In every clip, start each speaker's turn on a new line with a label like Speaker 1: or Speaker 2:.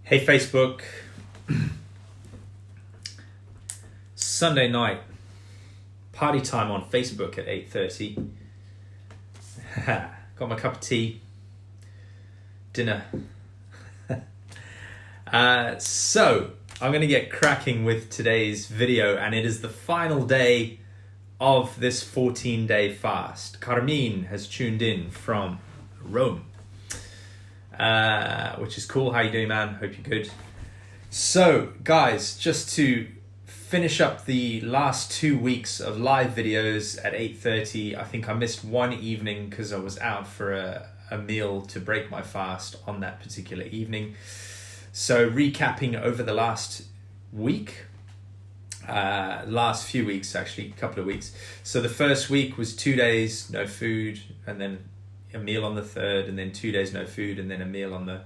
Speaker 1: Hey Facebook, Sunday night, party time on Facebook at 8:30. Got my cup of tea, dinner. So I'm going to get cracking with today's video, and it is the final day of this 14-day fast. Carmine has tuned in from Rome. Which is cool. How you doing, man? Hope you're good. So guys, just to finish up the last 2 weeks of live videos at 8:30, I think I missed one evening because I was out for a meal to break my fast on that particular evening. So recapping over the last week, last few weeks, actually a couple of weeks. So the first week was 2 days no food, and then a meal on the third, and then 2 days no food, and then a meal on the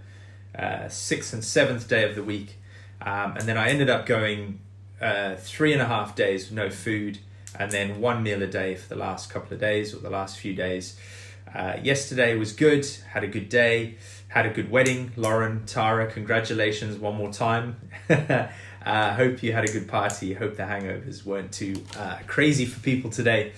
Speaker 1: 6th and 7th day of the week, and then I ended up going 3.5 days no food, and then one meal a day for the last couple of days, or the last few days. Yesterday was good, had a good day, had a good wedding. Lauren, Tara, congratulations one more time. Hope you had a good party. Hope the hangovers weren't too crazy for people today,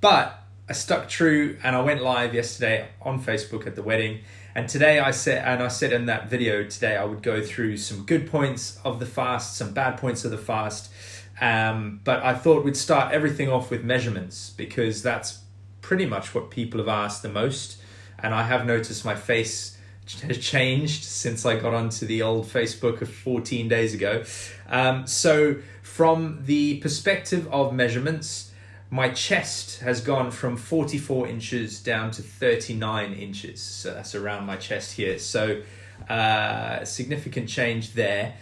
Speaker 1: but I stuck true and I went live yesterday on Facebook at the wedding. And today I said in that video today I would go through some good points of the fast, some bad points of the fast. But I thought we'd start everything off with measurements, because that's pretty much what people have asked the most. And I have noticed my face has changed since I got onto the old Facebook of 14 days ago. So from the perspective of measurements, my chest has gone from 44 inches down to 39 inches. So that's around my chest here. So significant change there.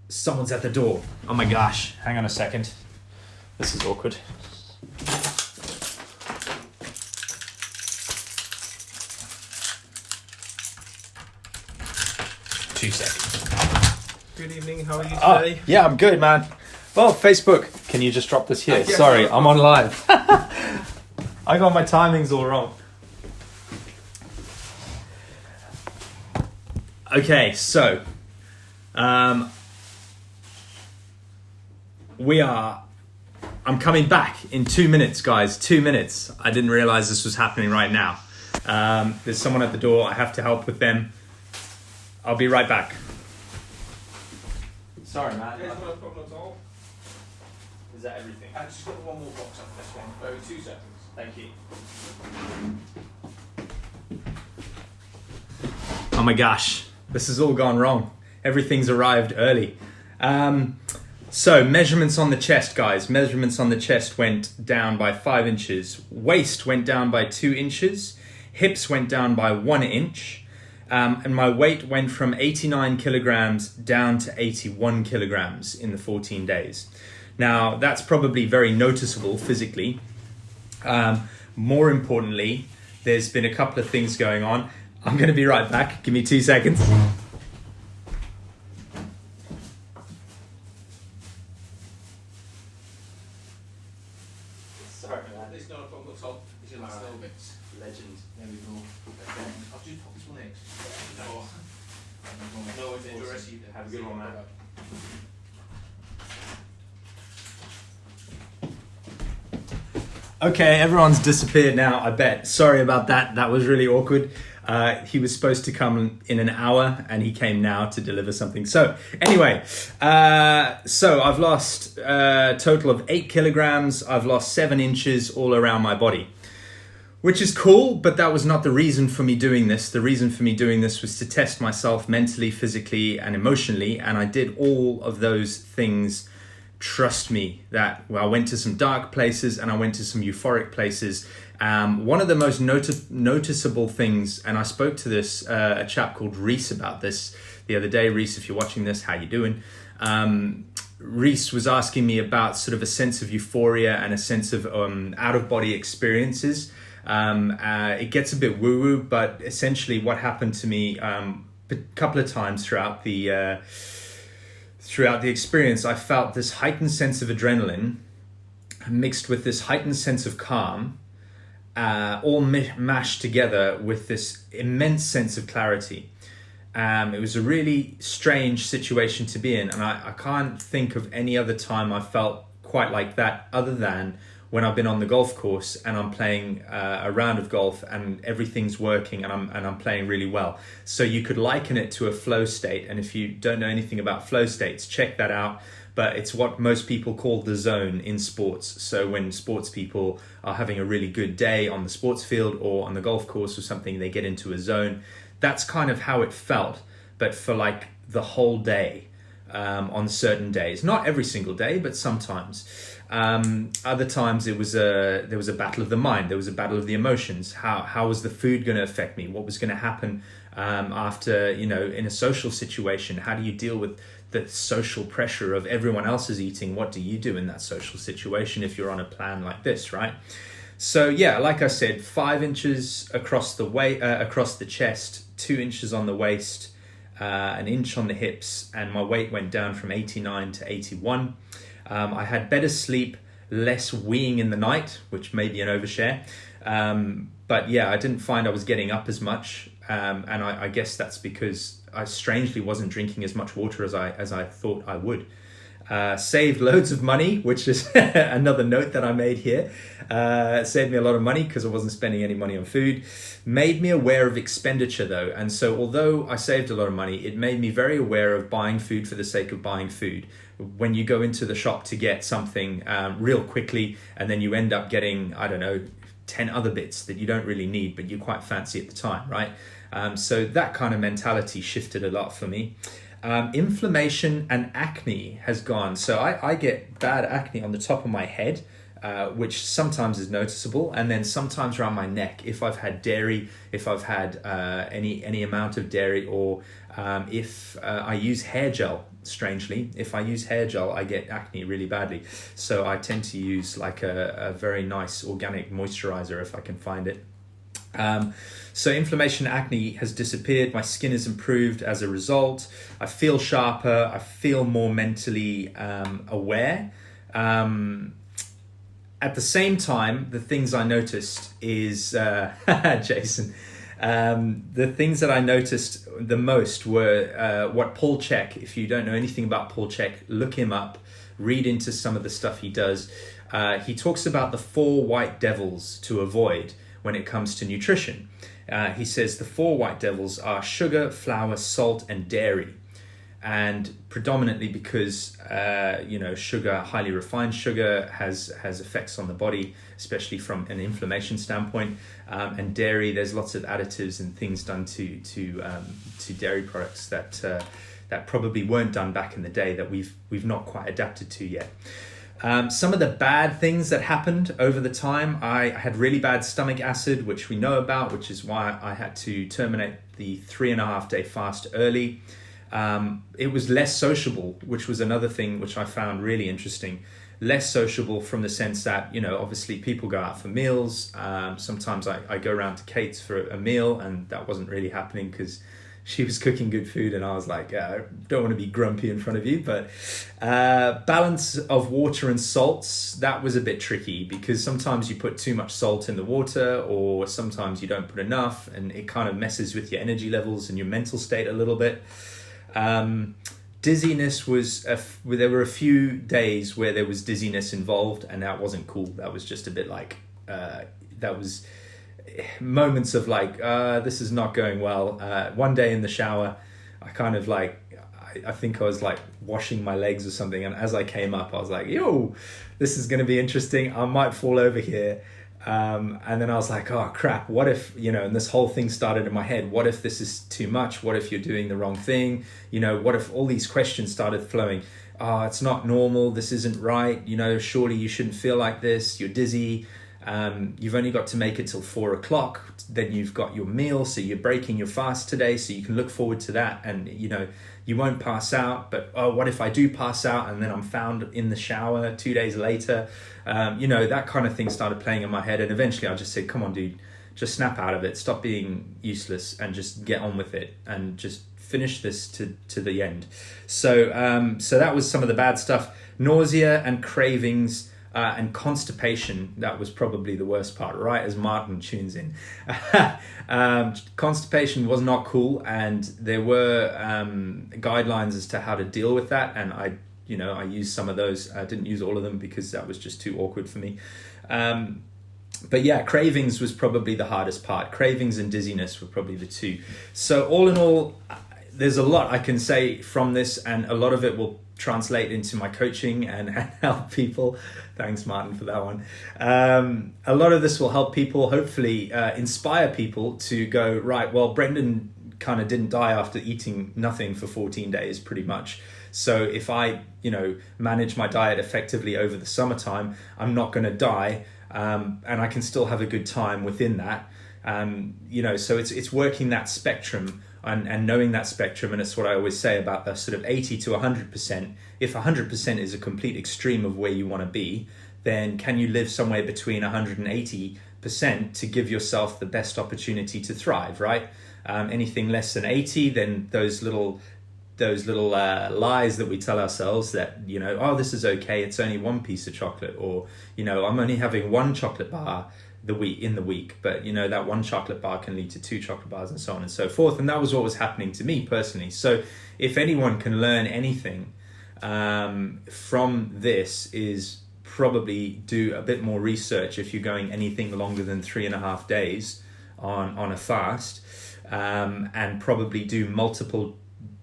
Speaker 1: Someone's at the door. Oh my gosh. Hang on a second. This is awkward. 2 seconds.
Speaker 2: Good evening. How are you today?
Speaker 1: Yeah, I'm good, man. Well, Facebook, can you just drop this here?
Speaker 2: Yes,
Speaker 1: Sorry, I'm on live. I got my timings all wrong. Okay, so I'm coming back in 2 minutes, guys. 2 minutes. I didn't realize this was happening right now. There's someone at the door. I have to help with them. I'll be right back. Sorry, man.
Speaker 2: There's no problem at all.
Speaker 1: Is that everything?
Speaker 2: I just got one more box after this one. Over 2 seconds.
Speaker 1: Thank you. Oh my gosh, this has all gone wrong. Everything's arrived early. So measurements on the chest, guys. Measurements on the chest went down by 5 inches. Waist went down by 2 inches. Hips went down by 1 inch. And my weight went from 89 kilograms down to 81 kilograms in the 14 days. Now, that's probably very noticeable physically. More importantly, there's been a couple of things going on. I'm going to be right back. Give me 2 seconds. Sorry, man.
Speaker 2: There's not a problem at all. It's your last little bits.
Speaker 1: Legend.
Speaker 2: There we go. Okay. I'll just pop this one next. No, it's interesting.
Speaker 1: Have a good one, man. Okay, everyone's disappeared now, I bet. Sorry about that. That was really awkward. He was supposed to come in an hour, and he came now to deliver something. So anyway, so I've lost a total of 8 kilograms. I've lost 7 inches all around my body, which is cool, but that was not the reason for me doing this. The reason for me doing this was to test myself mentally, physically, and emotionally, and I did all of those things. Trust me that I went to some dark places and I went to some euphoric places. One of the most noticeable things, and I spoke to this a chap called Reese about this the other day. Reese, if you're watching this, how you doing? Reese was asking me about sort of a sense of euphoria and a sense of out-of-body experiences. It gets a bit woo-woo, but essentially what happened to me a couple of times throughout the experience, I felt this heightened sense of adrenaline mixed with this heightened sense of calm, all mashed together with this immense sense of clarity. It was a really strange situation to be in, and I can't think of any other time I felt quite like that other than when I've been on the golf course and I'm playing a round of golf and everything's working and I'm playing really well. So you could liken it to a flow state, and if you don't know anything about flow states, check that out. But it's what most people call the zone in sports. So when sports people are having a really good day on the sports field or on the golf course or something, they get into a zone. That's kind of how it felt, but for like the whole day, on certain days. Not every single day, but sometimes. Other times there was a battle of the mind. There was a battle of the emotions. How was the food going to affect me? What was going to happen after, in a social situation? How do you deal with the social pressure of everyone else is eating? What do you do in that social situation if you're on a plan like this, right? So yeah, like I said, 5 inches across the chest, 2 inches on the waist, an inch on the hips, and my weight went down from 89 to 81. I had better sleep, less weeing in the night, which may be an overshare. But yeah, I didn't find I was getting up as much. And I guess that's because I strangely wasn't drinking as much water as I thought I would. Saved loads of money, which is another note that I made here. Saved me a lot of money because I wasn't spending any money on food. Made me aware of expenditure though. And so although I saved a lot of money, it made me very aware of buying food for the sake of buying food. When you go into the shop to get something real quickly and then you end up getting, 10 other bits that you don't really need, but you quite fancy at the time, right? So that kind of mentality shifted a lot for me. Inflammation and acne has gone. So I get bad acne on the top of my head, which sometimes is noticeable, and then sometimes around my neck if I've had dairy, if I've had any amount of dairy, or if I use hair gel. Strangely, if I use hair gel, I get acne really badly. So I tend to use like a very nice organic moisturizer if I can find it. So inflammation and acne has disappeared. My skin has improved as a result. I feel sharper. I feel more mentally aware. At the same time, the things I noticed is, Jason, the things that I noticed the most were what Paul Chek, if you don't know anything about Paul Chek, look him up, read into some of the stuff he does. He talks about the 4 white devils to avoid when it comes to nutrition. He says the 4 white devils are sugar, flour, salt, and dairy. And predominantly because, sugar, highly refined sugar has effects on the body, especially from an inflammation standpoint. And dairy, there's lots of additives and things done to dairy products that probably weren't done back in the day that we've not quite adapted to yet. Some of the bad things that happened over the time, I had really bad stomach acid, which we know about, which is why I had to terminate the 3.5 day fast early. It was less sociable, which was another thing which I found really interesting. Less sociable from the sense that, obviously people go out for meals. Sometimes I go around to Kate's for a meal, and that wasn't really happening because she was cooking good food and I was like, I don't want to be grumpy in front of you. But balance of water and salts, that was a bit tricky because sometimes you put too much salt in the water or sometimes you don't put enough, and it kind of messes with your energy levels and your mental state a little bit. Dizziness was, there were a few days where there was dizziness involved, and that wasn't cool. That was just a bit like, that was moments of like, this is not going well. One day in the shower, I kind of like, I think I was like washing my legs or something, and as I came up, I was like, yo, this is going to be interesting. I might fall over here. And then I was like, oh crap, what if, and this whole thing started in my head. What if this is too much? What if you're doing the wrong thing? What if all these questions started flowing? Oh, it's not normal. This isn't right. Surely you shouldn't feel like this. You're dizzy. You've only got to make it till 4:00. Then you've got your meal. So you're breaking your fast today. So you can look forward to that. And, you won't pass out, but what if I do pass out and then I'm found in the shower 2 days later? That kind of thing started playing in my head. And eventually I just said, come on, dude, just snap out of it. Stop being useless and just get on with it and just finish this to the end. So that was some of the bad stuff. Nausea and cravings and constipation, that was probably the worst part, right as Martin tunes in. Constipation was not cool, and there were guidelines as to how to deal with that, and I used some of those. I didn't use all of them because that was just too awkward for me. But yeah, cravings was probably the hardest part. Cravings and dizziness were probably the two. So all in all, there's a lot I can say from this, and a lot of it will translate into my coaching and help people. Thanks, Martin, for that one. A lot of this will help people, hopefully inspire people to go, right, well, Brendan kind of didn't die after eating nothing for 14 days, pretty much. So if I, manage my diet effectively over the summertime, I'm not going to die, and I can still have a good time within that. So it's working that spectrum and knowing that spectrum, and it's what I always say about the sort of 80 to 100%. If 100% is a complete extreme of where you want to be, then can you live somewhere between 180% to give yourself the best opportunity to thrive, right? Anything less than 80, then those little lies that we tell ourselves that, this is okay, it's only one piece of chocolate, or, I'm only having one chocolate bar in the week, but that one chocolate bar can lead to 2 chocolate bars, and so on and so forth. And that was what was happening to me personally. So if anyone can learn anything from this, is probably do a bit more research if you're going anything longer than 3.5 days on a fast, and probably do multiple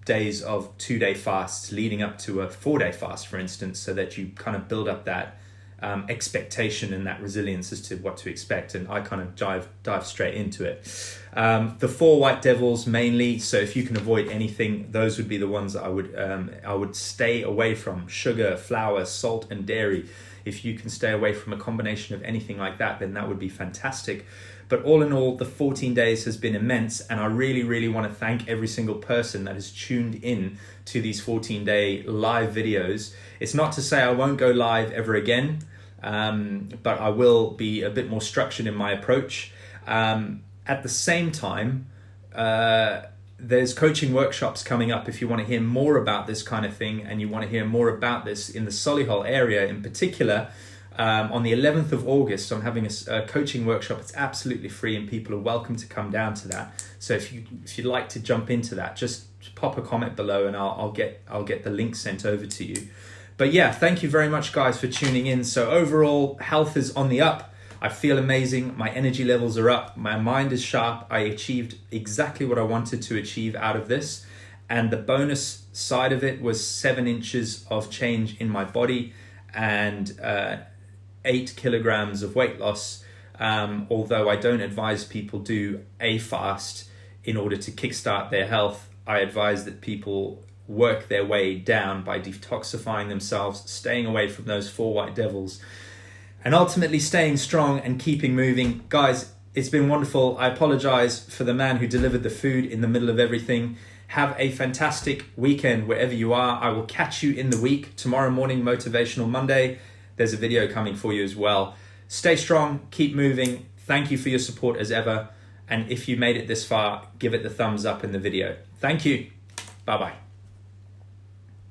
Speaker 1: days of 2-day fasts leading up to a 4-day fast, for instance, so that you kind of build up that expectation and that resilience as to what to expect. And I kind of dive straight into it. The 4 white devils mainly. So if you can avoid anything, those would be the ones that I would stay away from. Sugar, flour, salt, and dairy. If you can stay away from a combination of anything like that, then that would be fantastic. But all in all, the 14 days has been immense, and I really, really want to thank every single person that has tuned in to these 14-day live videos. It's not to say I won't go live ever again, but I will be a bit more structured in my approach. At the same time, there's coaching workshops coming up if you want to hear more about this kind of thing, and you want to hear more about this in the Solihull area in particular. On the 11th of August, I'm having a coaching workshop. It's absolutely free, and people are welcome to come down to that. So if you'd like to jump into that, just pop a comment below, and I'll get the link sent over to you. But yeah, thank you very much, guys, for tuning in. So overall, health is on the up. I feel amazing. My energy levels are up. My mind is sharp. I achieved exactly what I wanted to achieve out of this. And the bonus side of it was 7 inches of change in my body, and 8 kilograms of weight loss. Although I don't advise people do a fast in order to kickstart their health, I advise that people work their way down by detoxifying themselves, staying away from those 4 white devils, and ultimately staying strong and keeping moving. Guys, it's been wonderful. I apologize for the man who delivered the food in the middle of everything. Have a fantastic weekend wherever you are. I will catch you in the week. Tomorrow morning, Motivational Monday. There's a video coming for you as well. Stay strong, keep moving. Thank you for your support as ever. And if you made it this far, give it the thumbs up in the video. Thank you. Bye-bye.